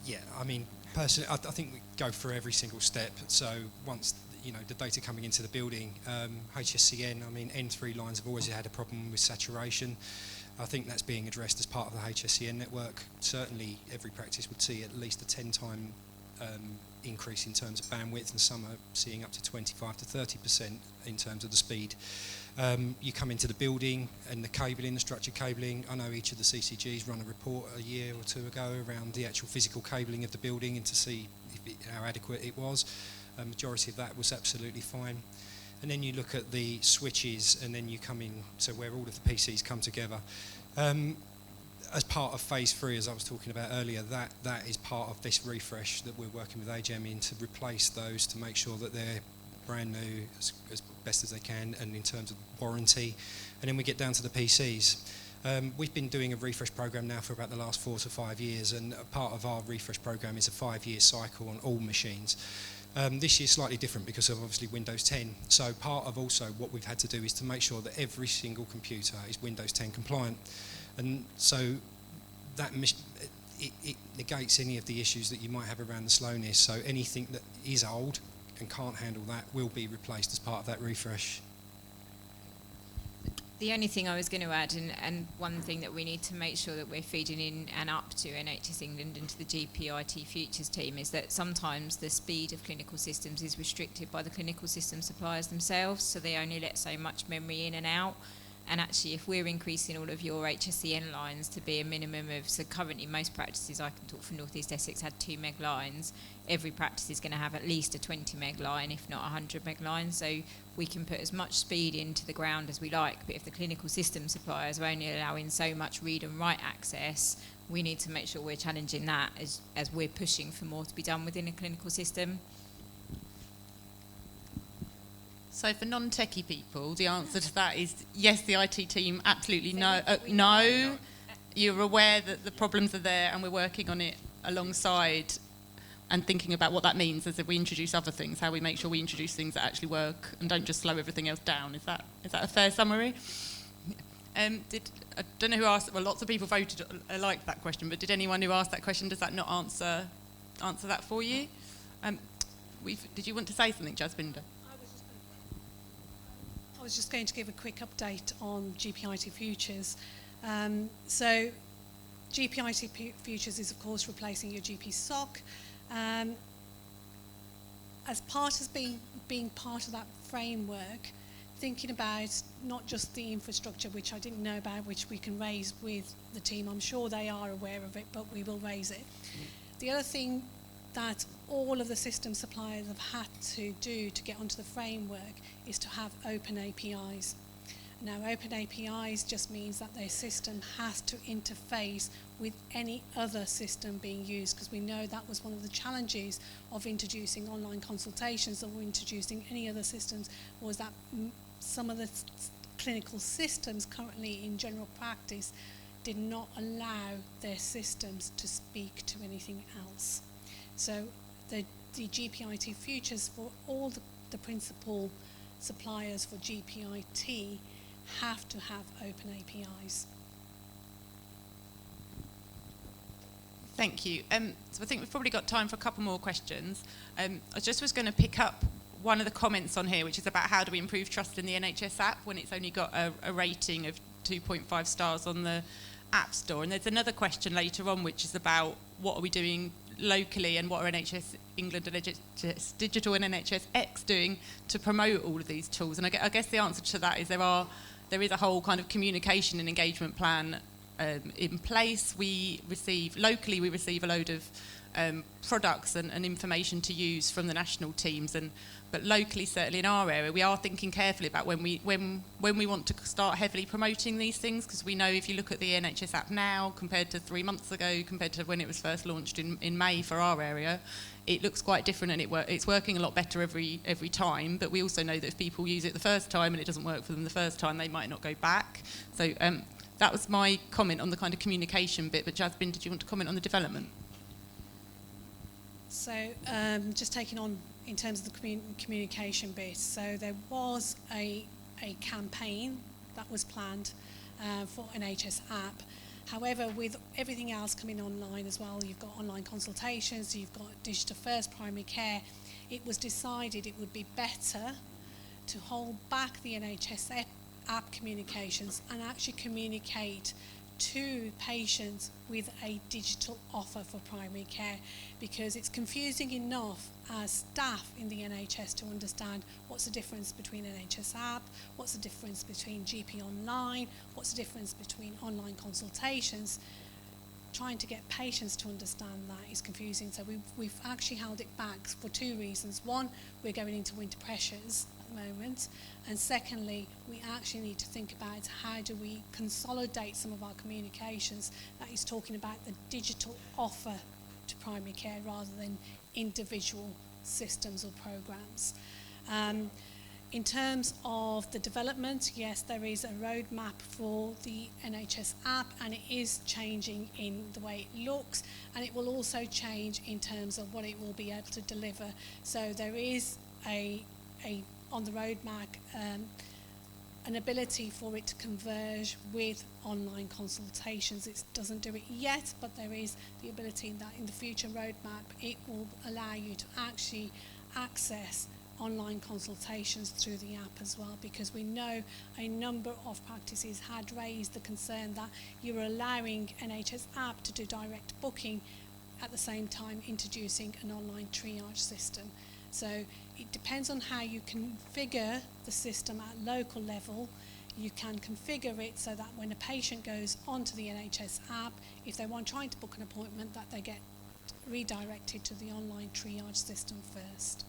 Yeah, I mean, personally, I think we go through every single step. So once the data coming into the building, HSCN, I mean, N3 lines have always had a problem with saturation. I think that's being addressed as part of the HSCN network. Certainly, every practice would see at least a 10-time increase in terms of bandwidth, and some are seeing up to 25 to 30% in terms of the speed. You come into the building and the cabling, the structured cabling. I know each of the CCGs run a report a year or two ago around the actual physical cabling of the building and to see how adequate it was. A majority of that was absolutely fine. And then you look at the switches, and then you come in to where all of the PCs come together. As part of phase 3, as I was talking about earlier, that is part of this refresh that we're working with AGEM in to replace those, to make sure that they're brand new as best as they can, and in terms of warranty. And then we get down to the PCs. We've been doing a refresh program now for about the last 4 to 5 years, and a part of our refresh program is a 5-year cycle on all machines. This year's slightly different because of obviously Windows 10. So part of also what we've had to do is to make sure that every single computer is Windows 10 compliant. And so that it negates any of the issues that you might have around the slowness. So anything that is old and can't handle that will be replaced as part of that refresh. The only thing I was going to add, and one thing that we need to make sure that we're feeding in and up to NHS England and to the GPIT Futures team, is that sometimes the speed of clinical systems is restricted by the clinical system suppliers themselves, so they only let so much memory in and out. And actually, if we're increasing all of your HSCN lines to be a minimum of, so currently most practices, I can talk for North East Essex, had 2 meg lines. Every practice is going to have at least a 20 meg line, if not 100 meg line. So we can put as much speed into the ground as we like, but if the clinical system suppliers are only allowing so much read and write access, we need to make sure we're challenging that as we're pushing for more to be done within a clinical system. So for non-techie people, the answer to that is yes, the IT team absolutely no. You're aware that the problems are there and we're working on it alongside and thinking about what that means as if we introduce other things, how we make sure we introduce things that actually work and don't just slow everything else down. Is that a fair summary? I don't know who asked, well, lots of people voted, I liked that question, but did anyone who asked that question, does that not answer that for you? Did you want to say something, Jasbinder? I was just going to give a quick update on GPIT Futures. So GPIT Futures is, of course, replacing your GP SOC. As part of being part of that framework, thinking about not just the infrastructure, which I didn't know about, which we can raise with the team. I'm sure they are aware of it, but we will raise it. The other thing that all of the system suppliers have had to do to get onto the framework is to have open APIs. Now, open APIs just means that their system has to interface with any other system being used, because we know that was one of the challenges of introducing online consultations or introducing any other systems, was that some of the clinical systems currently in general practice did not allow their systems to speak to anything else. So the GPIT Futures for all the principal suppliers for GPIT have to have open APIs. Thank you. So I think we've probably got time for a couple more questions. I just was going to pick up one of the comments on here, which is about how do we improve trust in the NHS app when it's only got a rating of 2.5 stars on the App Store. And there's another question later on, which is about what are we doing locally and what are NHS England and NHS Digital and NHSX doing to promote all of these tools. And I guess the answer to that is there is a whole kind of communication and engagement plan in place. We receive a load of products and information to use from the national teams, but locally, certainly in our area, we are thinking carefully about when we want to start heavily promoting these things, because we know if you look at the NHS app now compared to 3 months ago, compared to when it was first launched in May for our area, it looks quite different, and it's working a lot better every time. But we also know that if people use it the first time and it doesn't work for them the first time, they might not go back. So that was my comment on the kind of communication bit. But Jasbin, did you want to comment on the development? So just taking on in terms of the communication bit, so there was a campaign that was planned for an NHS app, However, with everything else coming online as well, you've got online consultations, you've got digital first primary care, it was decided it would be better to hold back the NHS app communications and actually communicate to patients with a digital offer for primary care, because it's confusing enough as staff in the NHS to understand what's the difference between NHS app, what's the difference between GP online, what's the difference between online consultations. Trying to get patients to understand that is confusing, so we've actually held it back for two reasons. One, we're going into winter pressures at the moment, and secondly, we actually need to think about how do we consolidate some of our communications that is talking about the digital offer to primary care rather than individual systems or programs. In terms of the development, yes, there is a roadmap for the NHS app, and it is changing in the way it looks, and it will also change in terms of what it will be able to deliver. So there is on the roadmap an ability for it to converge with online consultations. It doesn't do it yet, but there is the ability that in the future roadmap it will allow you to actually access online consultations through the app as well, because we know a number of practices had raised the concern that you were allowing NHS app to do direct booking at the same time introducing an online triage system. So it depends on how you configure the system at local level. You can configure it so that when a patient goes onto the NHS app, if they want trying to book an appointment, that they get redirected to the online triage system first.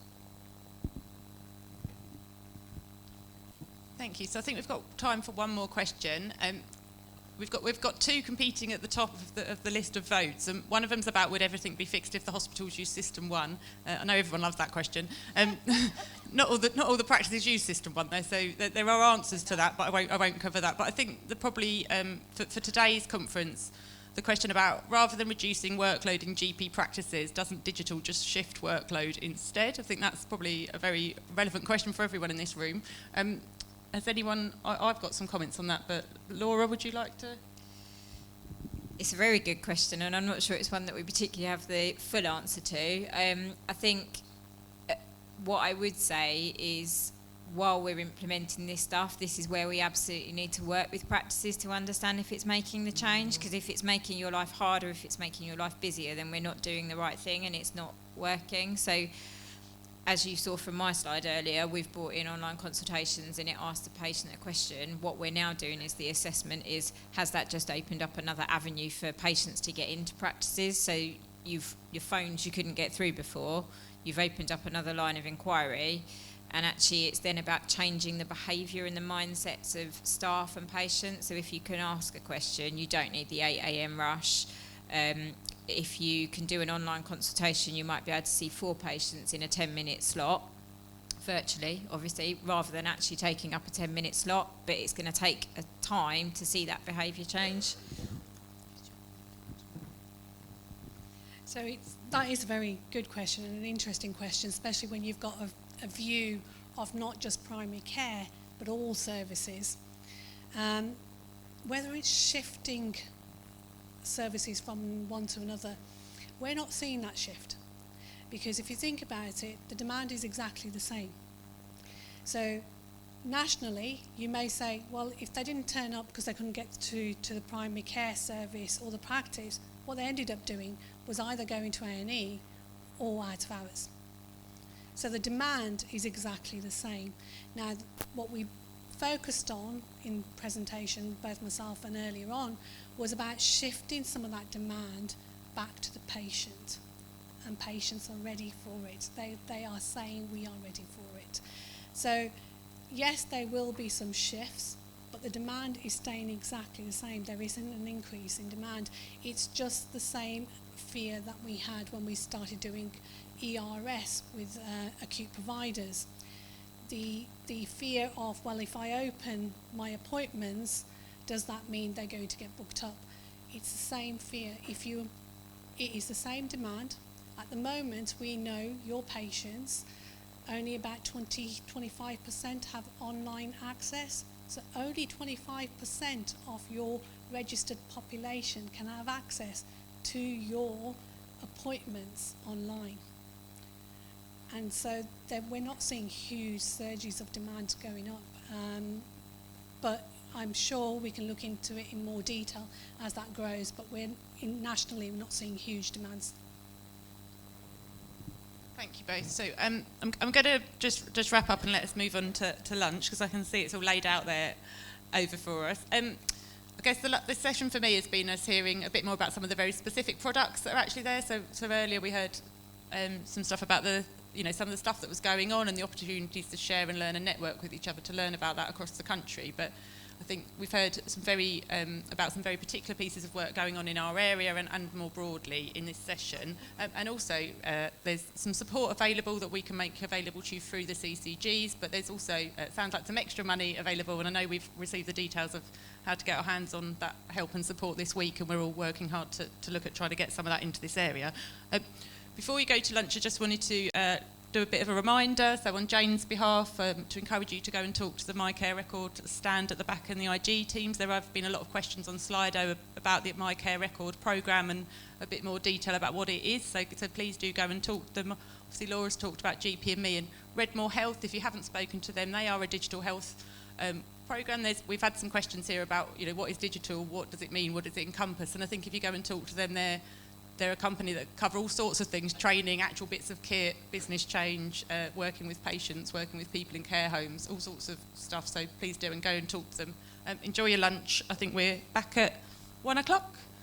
Thank you. So I think we've got time for one more question. We've got two competing at the top of the list of votes. One of them's about would everything be fixed if the hospitals use System 1? I know everyone loves that question. Not all the practices use System 1 though, so there are answers to that, but I won't cover that. But I think probably for today's conference, the question about rather than reducing workload in GP practices, doesn't digital just shift workload instead? I think that's probably a very relevant question for everyone in this room. Has anyone, I've got some comments on that, but Laura, would you like to? It's a very good question, and I'm not sure it's one that we particularly have the full answer to. I think what I would say is while we're implementing this stuff, this is where we absolutely need to work with practices to understand if it's making the change, because if it's making your life harder, if it's making your life busier, then we're not doing the right thing and it's not working. So as you saw from my slide earlier, we've brought in online consultations and it asked the patient a question. What we're now doing is the assessment is, has that just opened up another avenue for patients to get into practices? So your phones you couldn't get through before, you've opened up another line of inquiry, and actually it's then about changing the behaviour and the mindsets of staff and patients. So if you can ask a question, you don't need the 8 a.m. rush. If you can do an online consultation, you might be able to see 4 patients in a 10-minute slot, virtually, obviously, rather than actually taking up a 10-minute slot, but it's going to take a time to see that behaviour change. So that is a very good question and an interesting question, especially when you've got a view of not just primary care, but all services. Whether it's shifting services from one to another, we're not seeing that shift, because if you think about it, the demand is exactly the same. So nationally you may say, well, if they didn't turn up because they couldn't get to the primary care service or the practice, what they ended up doing was either going to A&E or out of hours. So the demand is exactly the same. Now what we focused on in presentation, both myself and earlier on, was about shifting some of that demand back to the patient, and patients are ready for it. They are saying we are ready for it. So yes, there will be some shifts, but the demand is staying exactly the same. There isn't an increase in demand. It's just the same fear that we had when we started doing ERS with acute providers. The fear of, well, if I open my appointments, does that mean they're going to get booked up? It's the same fear. It is the same demand. At the moment, we know your patients, only about 20-25% have online access. So only 25% of your registered population can have access to your appointments online. And so we're not seeing huge surges of demand going up. But I'm sure we can look into it in more detail as that grows, but nationally we're not seeing huge demands. Thank you both. So I'm going to just wrap up and let us move on to lunch, because I can see it's all laid out there over for us. I guess this session for me has been us hearing a bit more about some of the very specific products that are actually there. So earlier we heard some stuff about some of the stuff that was going on and the opportunities to share and learn and network with each other to learn about that across the country. But I think we've heard about some very particular pieces of work going on in our area and more broadly in this session. And also there's some support available that we can make available to you through the CCGs, but there's also, it sounds like some extra money available, and I know we've received the details of how to get our hands on that help and support this week, and we're all working hard to look at trying to get some of that into this area. Before we go to lunch, I just wanted to do a bit of a reminder, so on Jane's behalf, to encourage you to go and talk to the My Care Record stand at the back and the IG teams. There have been a lot of questions on Slido about the My Care Record programme and a bit more detail about what it is, so please do go and talk to them. Obviously Laura's talked about GP and Me and Redmore Health. If you haven't spoken to them, they are a digital health programme. We've had some questions here about what is digital, what does it mean, what does it encompass, and I think if you go and talk to them, they're a company that cover all sorts of things: training, actual bits of kit, business change, working with patients, working with people in care homes, all sorts of stuff. So please do and go and talk to them. Enjoy your lunch. I think we're back at 1 o'clock.